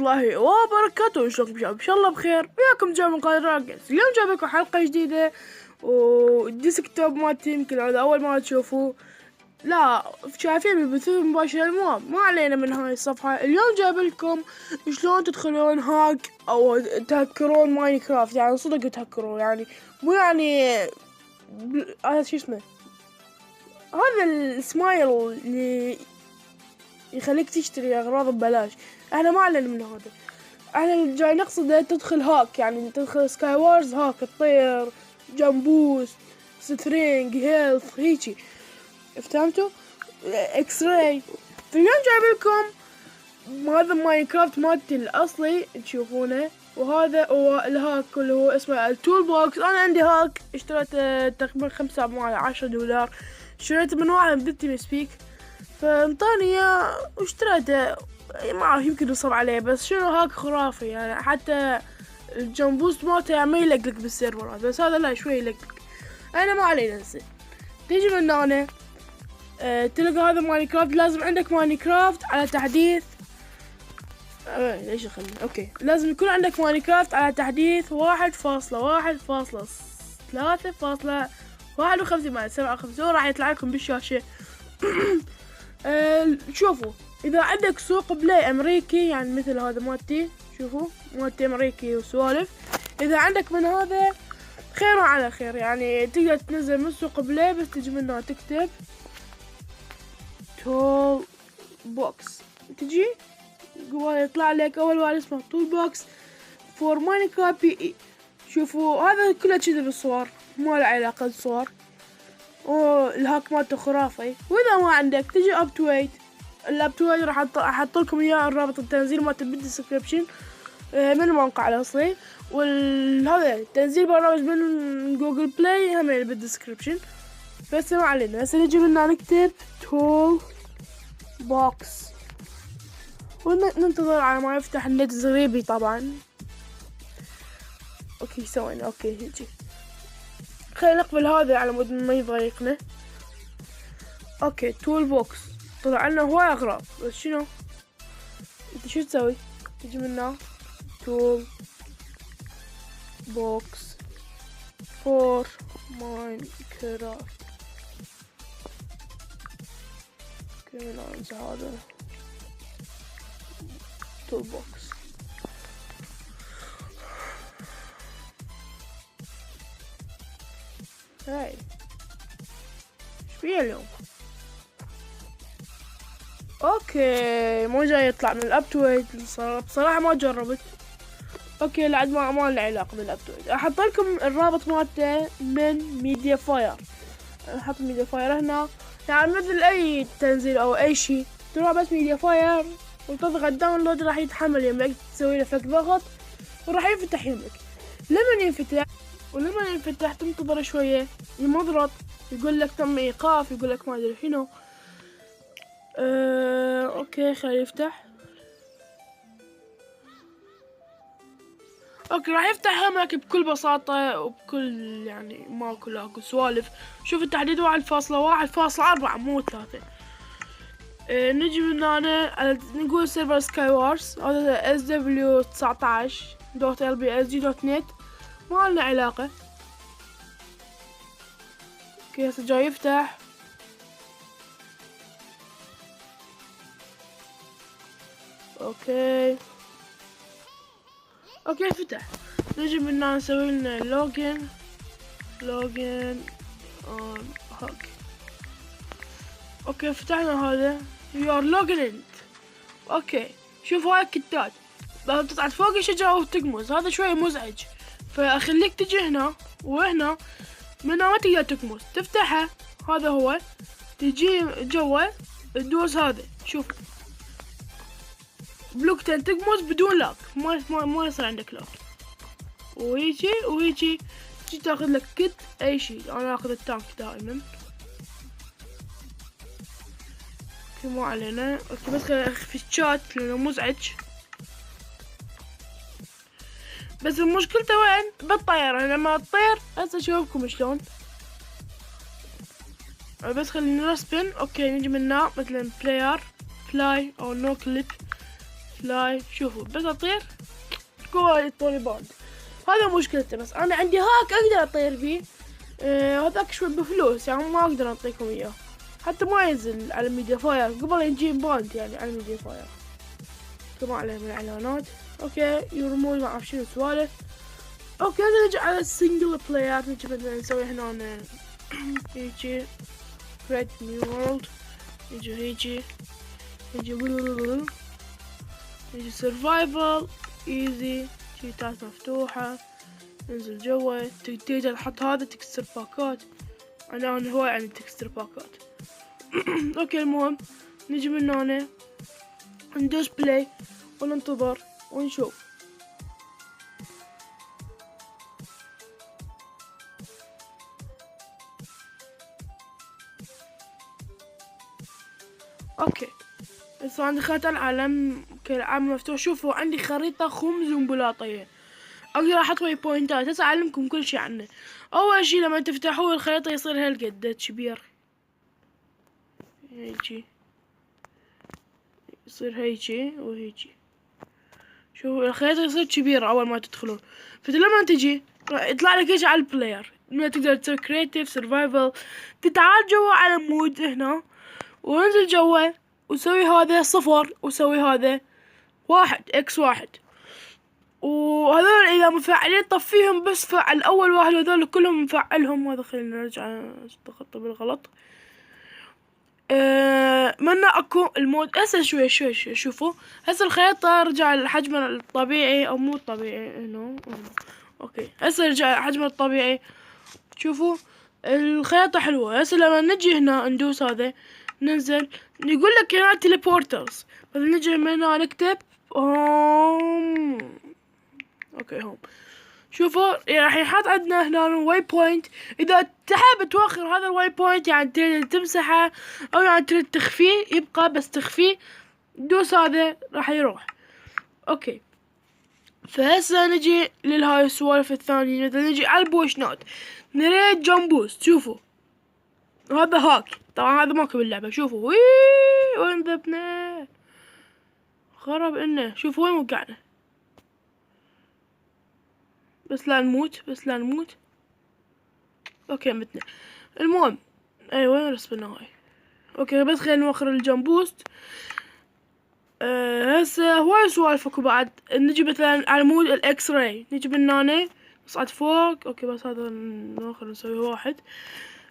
ورحمة الله وبركاته. شلونكم شباب؟ ان شاء الله بخير. وياكم جاي من قناة جيمز. اليوم جايب لكم حلقة جديدة والديسكتوب مالتي يمكن هذا أول مرة تشوفوه، لا شايفين بالبثوث المباشر. المهم ما علينا من هاي الصفحة. اليوم جايب لكم شلون تدخلون هاك أو تهكرون ماينكرافت، يعني صدق تهكرون، يعني مو يعني هذا شو اسمه، هذا السمايل اللي يخليك تشتري أغراض ببلاش. احنا ما علينا من هذا، احنا جاي نقصد تدخل هاك، يعني تدخل سكاي وارز هاك، تطير، جامبوس، سترينج، هيلث، هيجي، فهمتوا؟ اكس راي. اليوم جايب لكم هذا ماينكرافت مالتي الاصلي تشوفونه، وهذا هو الهاك اللي هو اسمه التول بوكس. انا عندي هاك اشتريته تقريبا 5 $10، اشتريته من واحد من تيم سبيك، فانطاني اياه واشتريته. ما اعرف يمكن يصب عليه، بس شنو هاك خرافي يعني. حتى الجمبوست مالته يعني ما يلقلق بالسيرفرات، بس هذا لا شوي يلقلق. انا ما علينا هسه. تيجي من هنا تلقى هذا ماينكرافت. لازم عندك ماينكرافت على تحديث ليش اخلي اوكي، لازم يكون عندك ماينكرافت على تحديث 1.1.3.51 راح يطلع لكم بالشاشة. شوفوا، اذا عندك سوق بلاي امريكي يعني مثل هذا مالتي، شوفوا مالتي امريكي وسوالف، اذا عندك من هذا خير على خير، يعني تقدر تنزل من سوق بلاي، بس تجي منها تكتب تول بوكس، تجي يطلع لك اول واحد اسمه تول بوكس فور ماينكرافت بي اي. شوفوا هذا كله كذا بالصور، ما له علاقة بالصور، والهاك مالته خرافي. واذا ما عندك تجي اب تو ويت. الاب تو ويت راح احط لكم اياه الرابط التنزيل مالته بالديسكربشن من الموقع الاصلي، وهذا تنزيل برنامج من جوجل بلاي هم بالديسكربشن. بس ما علينا، هسه نجي منا نكتب تول بوكس وننتظر على ما يفتح النت زغيبي طبعا. اوكي ثواني، اوكي هيجي، خلينا نقبل هذا على مود ما يضايقنا. اوكي تول بوكس طلع لنا هواي اغراض، بس شنو انت شو تسوي؟ تجي منا تول بوكس فور ماينكرافت. كمان انسى هذا تول بوكس. هاي ايش فيها اليوم؟ اوكي مو جاي يطلع من الاب تو ويت بصراحة ما جربت. اوكي لعد ما له علاقة بالاب تو ويت. احط لكم الرابط مالته من ميديا فاير، احط ميديا فاير هنا، يعني مثل اي تنزيل او اي شيء تروح بس ميديا فاير وتضغط داونلود، راح يتحمل يمك، تسوي له فك ضغط وراح ينفتح يمك. ولما ينفتح تنتظر شوية يمضرط، يقول لك تم ايقاف، يقول لك ما ادري شنو. اوكي خليه يفتح. اوكي راح يفتح همك بكل بساطة وبكل يعني ماكو لاكو سوالف. شوف التحديد 1.1.4 مو 3. نجي من هنا نقول سيرفر سكاي وارز، هذا sw19.lbsg.net، ما لنا علاقة. اوكي هسه جاي يفتح. اوكي فتح. نجي من هنا نسوي لنا لوجن اون هاك. اوكي فتحنا هذا يور لوجن. اوكي شوف هاي الكتات لازم تصعد فوق الشجرة وتقمز، هذا شوي مزعج، فاخليك تجي هنا وهنا. من هنا ما تقدر تقمز، تفتحها، هذا هو، تجي جوا تدوس هذا، شوف بلوكتين تقمز بدون لاك، ما يصير عندك لاك، ويجي تجي تاخذ لك كت اي شيء. انا اخذ التانك دائما. اوكي مو علينا. اوكي بس في الشات لانه مزعج، بس مشكلته وين؟ بالطيارة. لما تطير هسه اشوفكم شلون. بس خلينا نسبن. اوكي نجي من هنا مثلا بلاير فلاي او نو كليب فلاي. شوفوا بس اطير هو يعطوني بوند، هذا مشكلته. بس انا عندي هاك اقدر اطير فيه، هذاك شوي بفلوس يعني ما اقدر اعطيكم اياه، حتى ما ينزل على ميديا فاير قبل يجيب بوند يعني على ميديا فاير، كمان عليه من الاعلانات. اوكي يرمون ما اعرف شنو سوالف. اوكي نرجع على السنجل بلاير، نجي مثلا نسوي هنا هيجي create new world، يجي هيجي يجي survival easy، شيتات مفتوحة، ننزل جوا تقدر تحط هذا تكستر باكات، انا هواي عندي تكستر باكات. اوكي المهم نجي من هنا ندوس بلاي وننتظر ونشوف. اوكي هسه عندي خريطة العالم كالعالم مفتوح. شوفوا عندي خريطة خمس انبلاطية اقدر احط ويا بوينتات. هسه اعلمكم كل شي عنه. اول شي لما تفتحوه الخريطة يصير هالقد كبير، هيجي يصير هيجي وهيجي. شوفوا الخريطة يصير كبيرة اول ما تدخلون، فلما تجي يطلع لك ايش على البلاير، انه تقدر تسوي كريتيف سرفايفل. تتعال جوا على مود هنا وانزل جوا وسوي هذا صفر وسوي هذا واحد اكس واحد، وهذول اذا مفعلين طفيهم بس فعل اول واحد وهذول كلهم مفعلهم. هذا خلينا نرجع اشتغلت بالغلط. منا اكو المود هسه شوي شوفوا هسه الخيطة رجع لحجمه الطبيعي او مو الطبيعي هنا. اوكي هسه رجع حجمه الطبيعي. شوفوا الخيطة حلوة. هسه لما نجي هنا ندوس هذا ننزل يقول لك هنا تليبورترز، بس نجي من هنا نكتب هوم. اوكي هوم. شوفوا راح يحط عندنا هنا واي بوينت، اذا تحب توخر هذا الواي بوينت يعني تريد تمسحه او يعني تريد تخفيه يبقى بس تخفيه دوس هذا راح يروح. اوكي فهسه نجي للهاي السوالف الثانية. مثلا نجي على البوش نوت نريد جمب بوست. شوفوا هذا هاك طبعا هذا ماكو باللعبة. شوفوا وي وين ذبنا خرب انه. شوفوا وين وقعنا، بس لا نموت اوكي متنا. المهم ايوه وين رسمنا هاي. اوكي بس خلينا نوخر الجمب بوست. هسه هواي سوالف اكو بعد. نجي مثلا على مود الاكس راي، نجي من هنا نصعد فوق. اوكي بس هذا نوخر نسوي واحد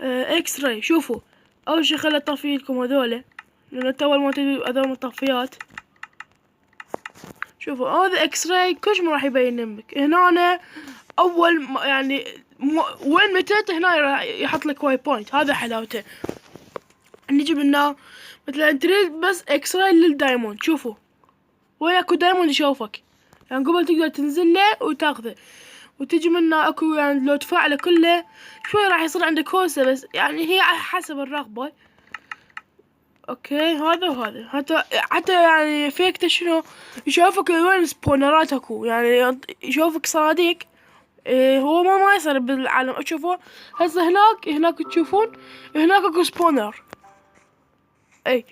اكس راي. شوفوا اول شي خلي اطفي لكم هذولا لان اول ما تجي هذول مطفيات. شوفوا هذا اكس راي كلش ما راح يبين يمك هنا. أنا اول يعني وين متت هنا راح يحط لك واي بوينت، هذا حلاوته. نجي منا مثلا تريد بس اكس راي للدايموند. شوفوا وين اكو دايموند يشوفك يعني قبل تقدر تنزل له وتاخذه، وتجي منا اكو يعني لو تفعله كله شوي راح يصير عندك هوسة، بس يعني هي على حسب الرغبة. اوكي هذا وهذا حتى يعني فيكته شنو يشوفك وين سبونرات اكو يعني يشوفك صناديق. هو ما يصير بالعالم. تشوفوا هسه هناك تشوفون هناك اكو سبونر. اي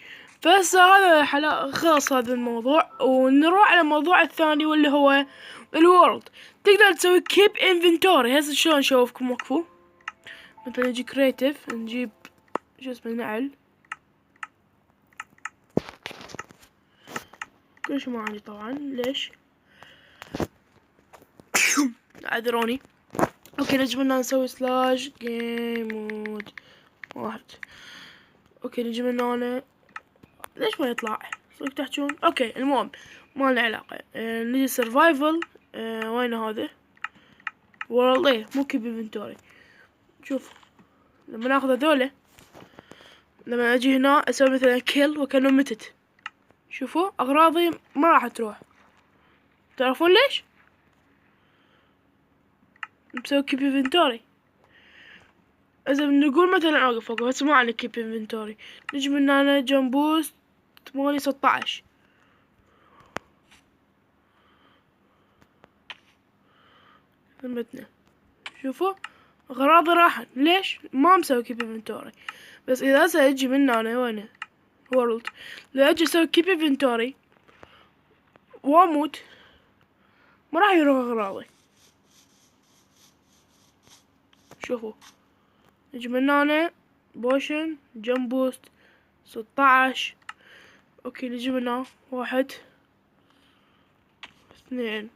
بس هذا خلاص هذا الموضوع. ونروح على الموضوع الثاني واللي هو الورلد. تقدر تسوي كيب انفنتوري. هسه شلون نشوفكم وقفوا مثلا نجي كريتيف نجيب شو اسمه نعل كلش ما عندي طبعا ليش اعذروني. اوكي نجي من هنا نسوي سلاش جيم مود واحد. اوكي نجي من هنا ليش ما يطلع صدق تحجون. اوكي المهم ما له علاقة. نجي سرفايفل. وين هذا وورلد ايه مو كيب انفنتوري. شوف لما ناخذ هذولا لما اجي هنا اسوي مثلا كيل وكانه متت. شوفوا اغراضي ما راح تروح. تعرفون ليش؟ مسوي كيب انفنتوري. اذا بنقول مثلا اوقف بس ما عندي كيب انفنتوري. نجي من هنا جنبوست 816. ثبتنا. شوفوا اغراضي راحت ليش ما مسوي كيب انفنتوري. بس اذا هسه اجي من هنا وين وورلد لو اجي اسوي كيب انفنتوري واموت ما راح يروح اغراضي. شوفوا نجي من هنا بوشن جمب بوست 16. اوكي نجي من هنا 1 2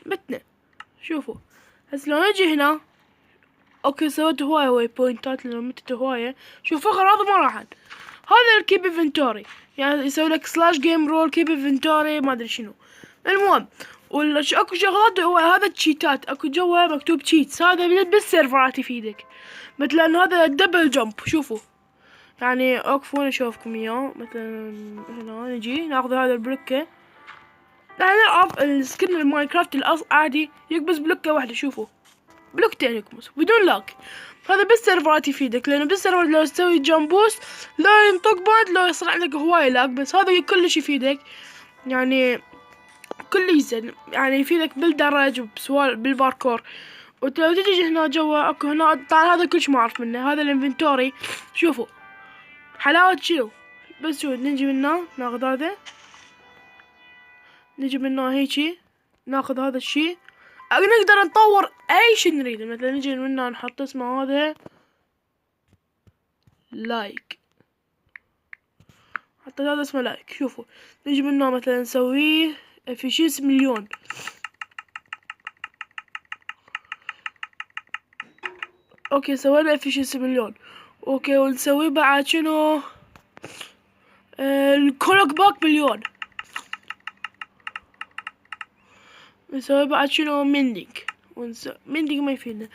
متنا. شوفوا هسه لو نجي هنا اوكي سويت هواية بوينتات لانه متت هواية. شوف اغراض ما راحت. هذا الكيب انفنتوري يعني يسوي لك سلاش جيم رول كيب انفنتوري ما ادري شنو. المهم ولا اكو شغلات هو هذا التشيتات اكو جوا مكتوب تشيتس هذا بالسيرفرات يفيدك. مثلا هذا الدبل جمب شوفوا يعني اوقفوا اشوفكم اياه. مثلا هنا نجي ناخذ هذا البلوكة يعني نلعب السكن الماينكرافت عادي يكبس بلوكة واحدة. شوفوا بلوكتين يكبس بدون لاك. هذا بالسيرفرات يفيدك لانه بالسيرفر لو تسوي جامبوس لا ينطق بعد لو يصير عندك هواية لاك بس هذا كلش يفيدك يعني كليا يعني يفيدك بالدرج وبسوال بالباركور. ولو تجي هنا جوا اكو هنا طبعا هذا كلش ما اعرف منه هذا الانفنتوري. شوفوا حلاوة شنو بس شو نجي منه ناخذ هذا نجي منه هيجي ناخذ هذا الشي نقدر نطور اي شي نريده. مثلا نجي منه نحط اسمه هذا لايك حتى هذا اسمه لايك. شوفوا نجي منه مثلا نسويه افيشنس مليون. اوكي سوينا افيشنس مليون. اوكي ونسويه بعد شنو الكولوك باك مليون. نسوي بعد شنو مندينج مندينج ما يفيدنا.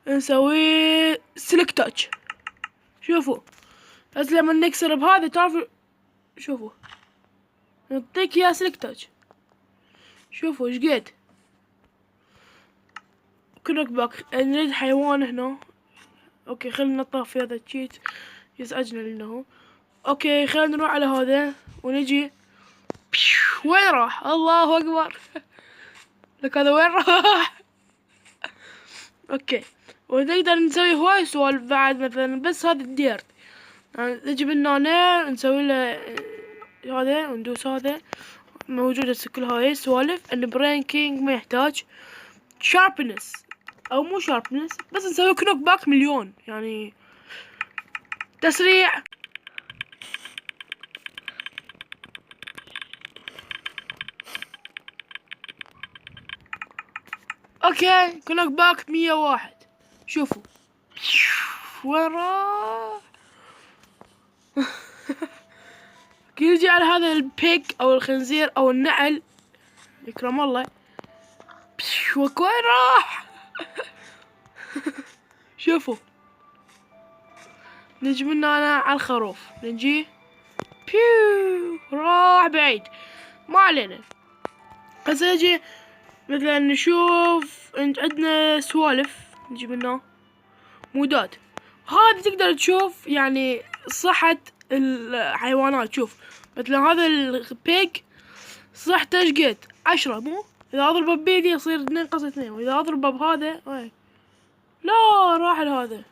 نسوي سلك تاتش. شوفوا بس لما نكسر بهذا تعرفوا شوفوا نعطيك اياه سلك تاتش. شوفوا ايش قد كلوك باك. نريد حيوان هنا. اوكي خلينا نطفي هذا الشيت يزعجنا لانه. اوكي خلينا نروح على هذا ونجي وين راح الله اكبر لك هذا وين راح. اوكي ونقدر نسوي هواي سوالف بعد مثلا بس هذا الديرت يعني نجي من هنا نسوي له هذا وندوس هذا موجودة كل هاي سوالف. ان برينكينج ما يحتاج شاربنس او مو شاربنس بس نسوي كنوك باك مليون يعني تسريع. اوكي كنوك باك 101. شوفوا وين راح. يجي على هذا البيج او الخنزير او النعل يكرم الله وين راح. شوفوا نجي من هنا على الخروف نجي بيو راح بعيد ما علينا. هسه نجي مثلا نشوف عندنا سوالف نجي منه مودات. هذا تقدر تشوف يعني صحة الحيوانات. شوف مثلا هذا البيج صحته ايش قد 10 مو اذا اضربه بيدي يصير 2 واذا اضربه بهذا لا راح لهذا.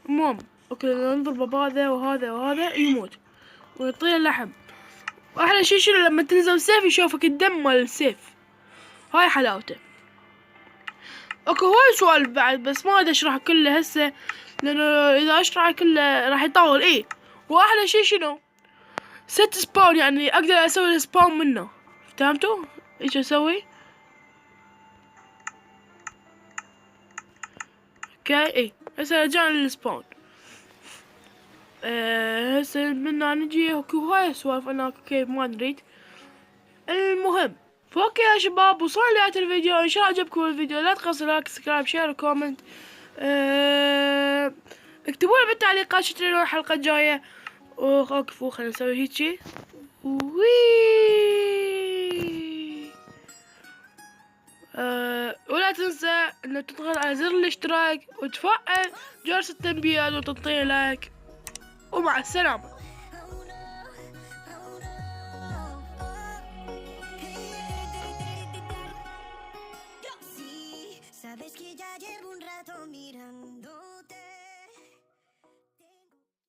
المهم اوكي نضربه بهذا وهذا وهذا يموت ويطير لحم. واحلى شي شنو لما تنزل سيف يشوفك الدم مال السيف هاي حلاوته. اكو هواي سوالف بعد بس ما ادري اشرح كله هسه لانه اذا اشرح كله راح يطول. ايه واحلى شي شنو ست سباون يعني اقدر اسوي السباون منه. فهمتوا ايش اسوي؟ اوكي ايه هسه رجعنا للسباون. هسه منا نجي اكو هواي سوالف انا كيف ما نريد. المهم فوق يا شباب وصلنا لنهاية الفيديو. ان شاء الله عجبكم الفيديو لا تنسوا لايك سبسكرايب شير وكومنت. اكتبوا لي بالتعليقات شو تريدون الحلقة الجاية. وقفوا خلينا نسوي هيجي ولا تنسى انه تضغط على زر الاشتراك وتفعل جرس التنبيهات وتعطيني لايك ومع السلامة. Sabes que ya llevo un rato mirando